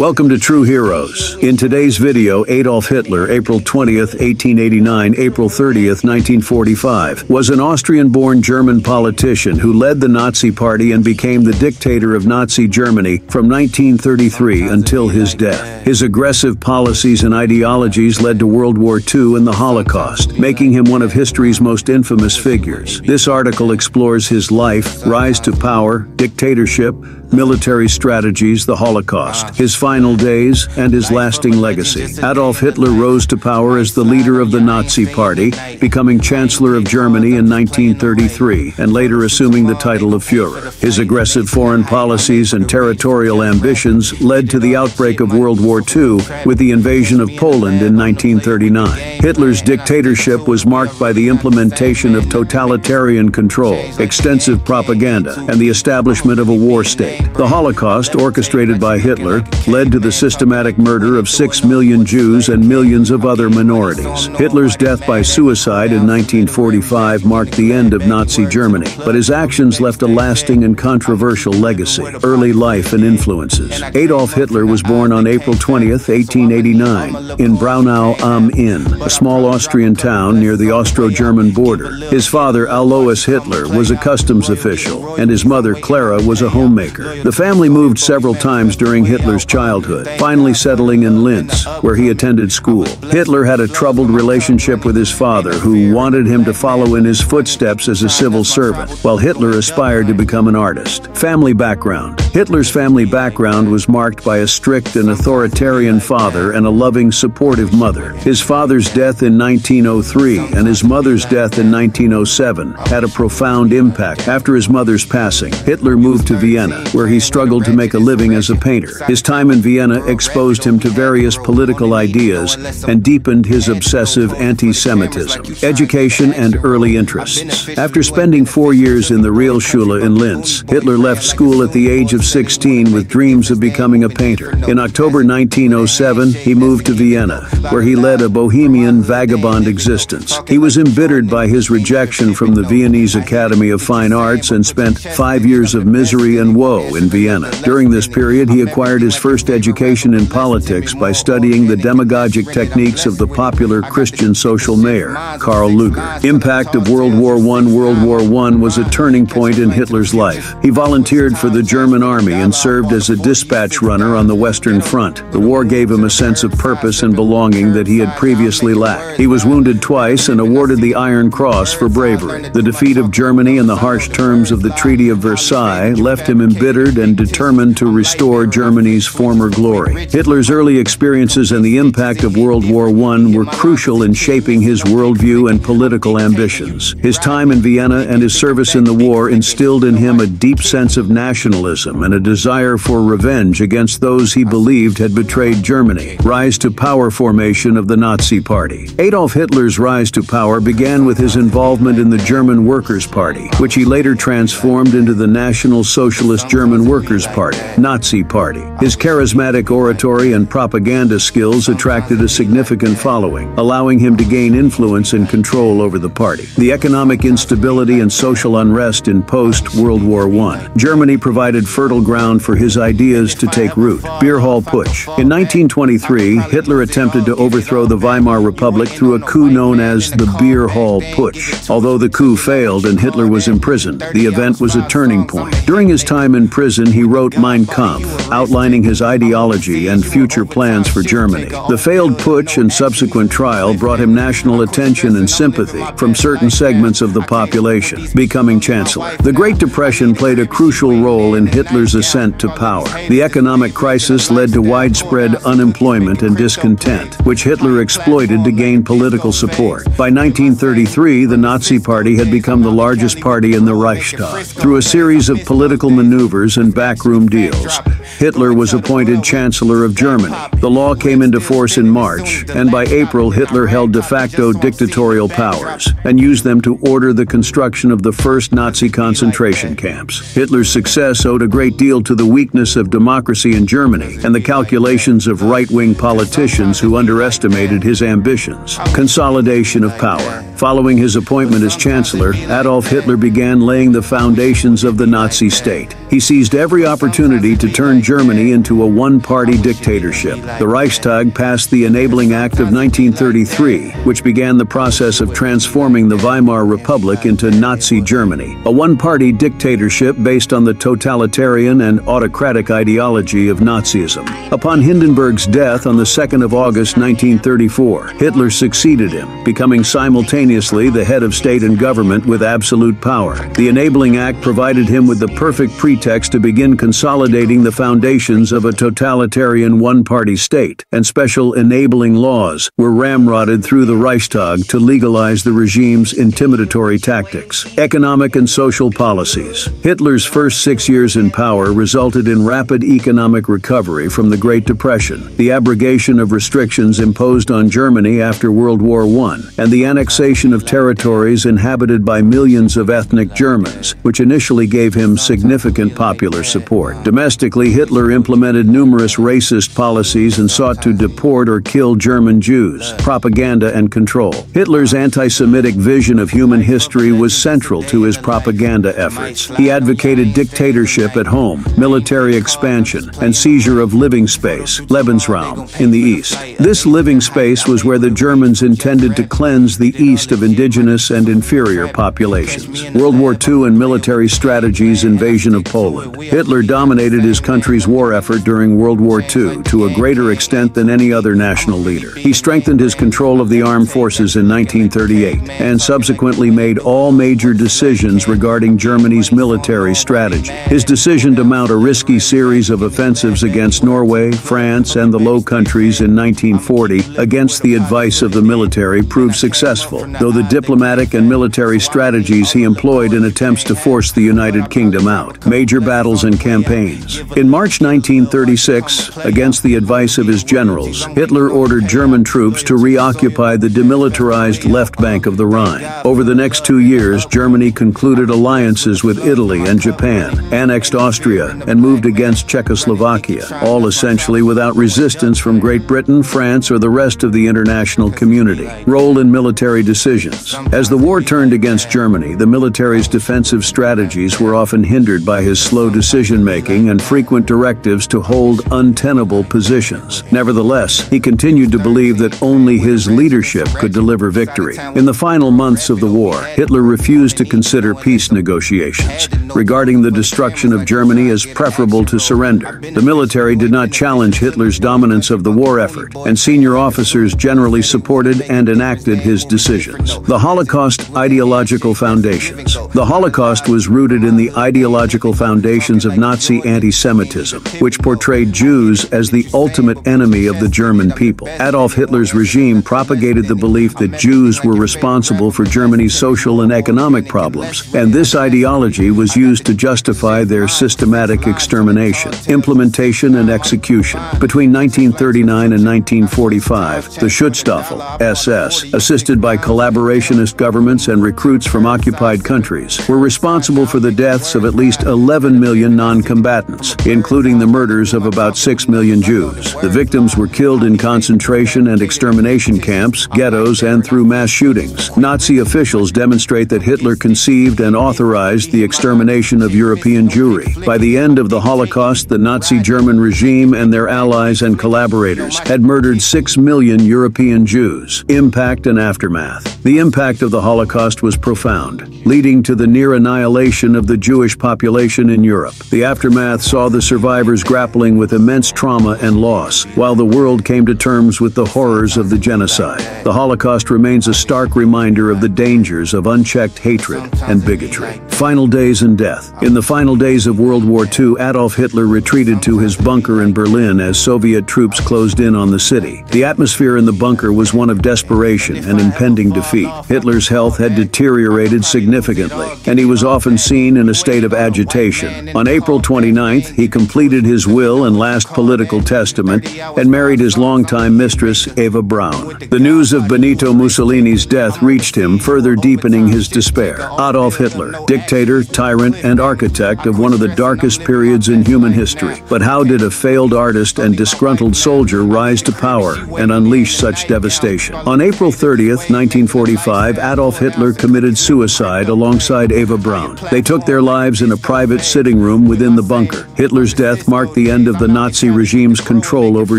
Welcome to True Heroes. In today's video, Adolf Hitler, April 20th, 1889, April 30th, 1945, was an Austrian-born German politician who led the Nazi Party and became the dictator of Nazi Germany from 1933 until his death. His aggressive policies and ideologies led to World War II and the Holocaust, making him one of history's most infamous figures. This article explores his life, rise to power, dictatorship, military strategies, the Holocaust, his final days, and his lasting legacy. Adolf Hitler rose to power as the leader of the Nazi Party, becoming Chancellor of Germany in 1933, and later assuming the title of Führer. His aggressive foreign policies and territorial ambitions led to the outbreak of World War II with the invasion of Poland in 1939. Hitler's dictatorship was marked by the implementation of totalitarian control, extensive propaganda, and the establishment of a war state. The Holocaust, orchestrated by Hitler, led to the systematic murder of 6 million Jews and millions of other minorities. Hitler's death by suicide in 1945 marked the end of Nazi Germany, but his actions left a lasting and controversial legacy. Early life and influences. Adolf Hitler was born on April 20th, 1889, in Braunau am Inn, a small Austrian town near the Austro-German border. His father, Alois Hitler, was a customs official, and his mother, Clara, was a homemaker. The family moved several times during Hitler's childhood, finally settling in Linz, where he attended school. Hitler had a troubled relationship with his father, who wanted him to follow in his footsteps as a civil servant, while Hitler aspired to become an artist. Family background. Hitler's family background was marked by a strict and authoritarian father and a loving, supportive mother. His father's death in 1903 and his mother's death in 1907 had a profound impact. After his mother's passing, Hitler moved to Vienna, where he struggled to make a living as a painter. His time in Vienna exposed him to various political ideas and deepened his obsessive anti-Semitism. Education and early interests. After spending 4 years in the Realschule in Linz, Hitler left school at the age of 16 with dreams of becoming a painter. In October 1907, he moved to Vienna, where he led a bohemian, vagabond existence. He was embittered by his rejection from the Viennese Academy of Fine Arts and spent 5 years of misery and woe in Vienna. During this period, he acquired his first education in politics by studying the demagogic techniques of the popular Christian social mayor, Karl Lueger. Impact of World War I. World War I was a turning point in Hitler's life. He volunteered for the German army and served as a dispatch runner on the Western Front. The war gave him a sense of purpose and belonging that he had previously lacked. He was wounded twice and awarded the Iron Cross for bravery. The defeat of Germany and the harsh terms of the Treaty of Versailles left him embittered and determined to restore Germany's former glory. Hitler's early experiences and the impact of World War I were crucial in shaping his worldview and political ambitions. His time in Vienna and his service in the war instilled in him a deep sense of nationalism and a desire for revenge against those he believed had betrayed Germany. Rise to power formation of the Nazi Party. Adolf Hitler's rise to power began with his involvement in the German Workers' Party, which he later transformed into the National Socialist German Workers' Party, Nazi Party. His charismatic oratory and propaganda skills attracted a significant following, allowing him to gain influence and control over the party. The economic instability and social unrest in post-World War I. Germany provided fertile ground for his ideas to take root. Beer Hall Putsch. In 1923, Hitler attempted to overthrow the Weimar Republic through a coup known as the Beer Hall Putsch. Although the coup failed and Hitler was imprisoned, the event was a turning point. During his time in prison, he wrote Mein Kampf, outlining his ideology and future plans for Germany. The failed putsch and subsequent trial brought him national attention and sympathy from certain segments of the population, becoming chancellor. The Great Depression played a crucial role in Hitler's ascent to power. The economic crisis led to widespread unemployment and discontent, which Hitler exploited to gain political support. By 1933, the Nazi Party had become the largest party in the Reichstag. Through a series of political maneuvers and backroom deals, Hitler was appointed Chancellor of Germany. The law came into force in March, and by April, Hitler held de facto dictatorial powers and used them to order the construction of the first Nazi concentration camps. Hitler's success owed a great deal to the weakness of democracy in Germany and the calculations of right-wing politicians who underestimated his ambitions. Consolidation of power. Following his appointment as Chancellor, Adolf Hitler began laying the foundations of the Nazi state. He seized every opportunity to turn Germany into a one-party dictatorship. The Reichstag passed the Enabling Act of 1933, which began the process of transforming the Weimar Republic into Nazi Germany, a one-party dictatorship based on the totalitarian and autocratic ideology of Nazism. Upon Hindenburg's death on the 2nd of August 1934, Hitler succeeded him, becoming simultaneously the head of state and government with absolute power. The Enabling Act provided him with the perfect pretext to begin consolidating the foundations of a totalitarian one-party state, and special enabling laws were ramrodded through the Reichstag to legalize the regime's intimidatory tactics. Economic and social policies. Hitler's first 6 years in power resulted in rapid economic recovery from the Great Depression, the abrogation of restrictions imposed on Germany after World War I, and the annexation of territories inhabited by millions of ethnic Germans, which initially gave him significant popular support. Domestically, Hitler implemented numerous racist policies and sought to deport or kill German Jews. Propaganda and control. Hitler's anti-Semitic vision of human history was central to his propaganda efforts. He advocated dictatorship at home, military expansion, and seizure of living space, Lebensraum, in the East. This living space was where the Germans intended to cleanse the East of indigenous and inferior populations. World War II and military strategies. Invasion of Poland. Hitler dominated his country's war effort during World War II to a greater extent than any other national leader. He strengthened his control of the armed forces in 1938 and subsequently made all major decisions regarding Germany's military strategy. His decision to mount a risky series of offensives against Norway, France, and the Low Countries in 1940 against the advice of the military proved successful, though the diplomatic and military strategies he employed in attempts to force the United Kingdom out. Major battles and campaigns. In March 1936, against the advice of his generals, Hitler ordered German troops to reoccupy the demilitarized left bank of the Rhine. Over the next 2 years, Germany concluded alliances with Italy and Japan, annexed Austria, and moved against Czechoslovakia, all essentially without resistance from Great Britain, France, or the rest of the international community. Role in military decisions. As the war turned against Germany, the military's defensive strategies were often hindered by his slow decision-making and frequent directives to hold untenable positions. Nevertheless, he continued to believe that only his leadership could deliver victory. In the final months of the war, Hitler refused to consider peace negotiations, regarding the destruction of Germany as preferable to surrender. The military did not challenge Hitler's dominance of the war effort, and senior officers generally supported and enacted his decisions. The Holocaust ideological foundations. The Holocaust was rooted in the ideological foundations of Nazi anti-Semitism, which portrayed Jews as the ultimate enemy of the German people. Adolf Hitler's regime propagated the belief that Jews were responsible for Germany's social and economic problems, and this ideology was used to justify their systematic extermination, implementation, and execution. Between 1939 and 1945, the Schutzstaffel, SS, assisted by collaborationist governments and recruits from occupied countries, were responsible for the deaths of at least 11 million non-combatants, including the murders of about 6 million Jews. The victims were killed in concentration and extermination camps, ghettos, and through mass shootings. Nazi officials demonstrate that Hitler conceived and authorized the extermination of European Jewry. By the end of the Holocaust, the Nazi German regime and their allies and collaborators had murdered 6 million European Jews. Impact and aftermath. The impact of the Holocaust was profound, leading to the near annihilation of the Jewish population in Europe. The aftermath saw the survivors grappling with immense trauma and loss, while the world came to terms with the horrors of the genocide. The Holocaust remains a stark reminder of the dangers of unchecked hatred and bigotry. Final days and death. In the final days of World War II, Adolf Hitler retreated to his bunker in Berlin as Soviet troops closed in on the city. The atmosphere in the bunker was one of desperation and impending defeat. Hitler's health had deteriorated significantly, and he was often seen in a state of agitation. On April 29th, he completed his will and last political testament and married his longtime mistress, Eva Braun. The news of Benito Mussolini's death reached him, further deepening his despair. Adolf Hitler, dictator, tyrant, and architect of one of the darkest periods in human history. But how did a failed artist and disgruntled soldier rise to power and unleash such devastation? On April 30th, 1945, 1945, Adolf Hitler committed suicide alongside Eva Braun. They took their lives in a private sitting room within the bunker. Hitler's death marked the end of the Nazi regime's control over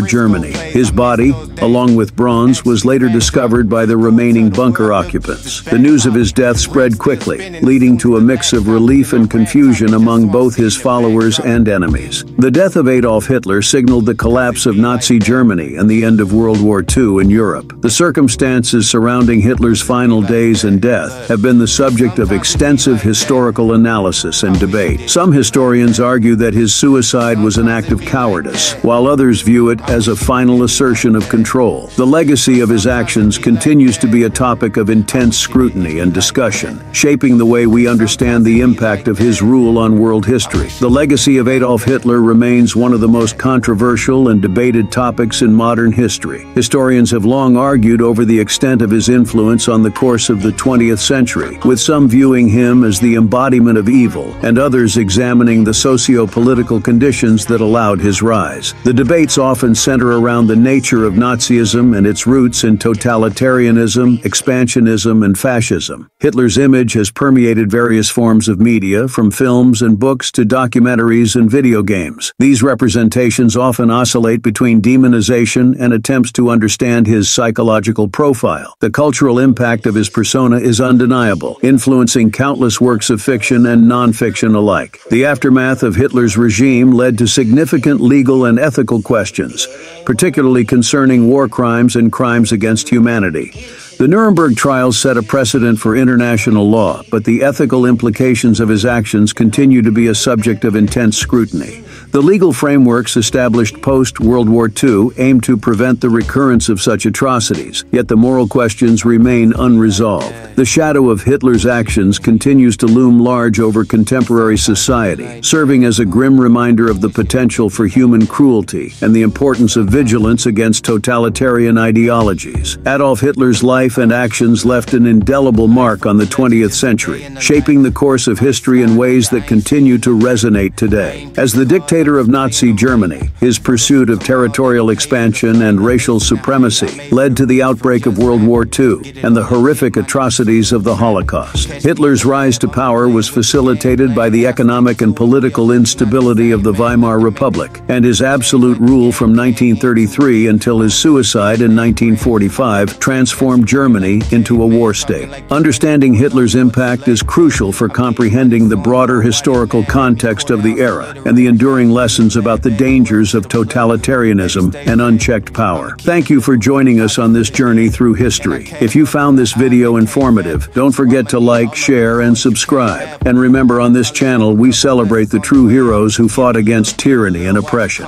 Germany. His body, along with Braun's, was later discovered by the remaining bunker occupants. The news of his death spread quickly, leading to a mix of relief and confusion among both his followers and enemies. The death of Adolf Hitler signaled the collapse of Nazi Germany and the end of World War II in Europe. The circumstances surrounding Hitler's final days and death have been the subject of extensive historical analysis and debate. Some historians argue that his suicide was an act of cowardice, while others view it as a final assertion of control. The legacy of his actions continues to be a topic of intense scrutiny and discussion, shaping the way we understand the impact of his rule on world history. The legacy of Adolf Hitler remains one of the most controversial and debated topics in modern history. Historians have long argued over the extent of his influence on the course of the 20th century, with some viewing him as the embodiment of evil and others examining the socio-political conditions that allowed his rise. The debates often center around the nature of Nazism and its roots in totalitarianism, expansionism, and fascism. Hitler's image has permeated various forms of media, from films and books to documentaries and video games. These representations often oscillate between demonization and attempts to understand his psychological profile. The cultural impact of his persona is undeniable, influencing countless works of fiction and non-fiction alike. The aftermath of Hitler's regime led to significant legal and ethical questions, particularly concerning war crimes and crimes against humanity. The Nuremberg trials set a precedent for international law, but the ethical implications of his actions continue to be a subject of intense scrutiny. The legal frameworks established post-World War II aim to prevent the recurrence of such atrocities, yet the moral questions remain unresolved. The shadow of Hitler's actions continues to loom large over contemporary society, serving as a grim reminder of the potential for human cruelty and the importance of vigilance against totalitarian ideologies. Adolf Hitler's life and actions left an indelible mark on the 20th century, shaping the course of history in ways that continue to resonate today. As the dictator of Nazi Germany, his pursuit of territorial expansion and racial supremacy led to the outbreak of World War II and the horrific atrocities of the Holocaust. Hitler's rise to power was facilitated by the economic and political instability of the Weimar Republic, and his absolute rule from 1933 until his suicide in 1945 transformed Germany into a war state. Understanding Hitler's impact is crucial for comprehending the broader historical context of the era and the enduring lessons about the dangers of totalitarianism and unchecked power. Thank you for joining us on this journey through history. If you found this video informative, don't forget to like, share, and subscribe. And remember, on this channel, we celebrate the true heroes who fought against tyranny and oppression.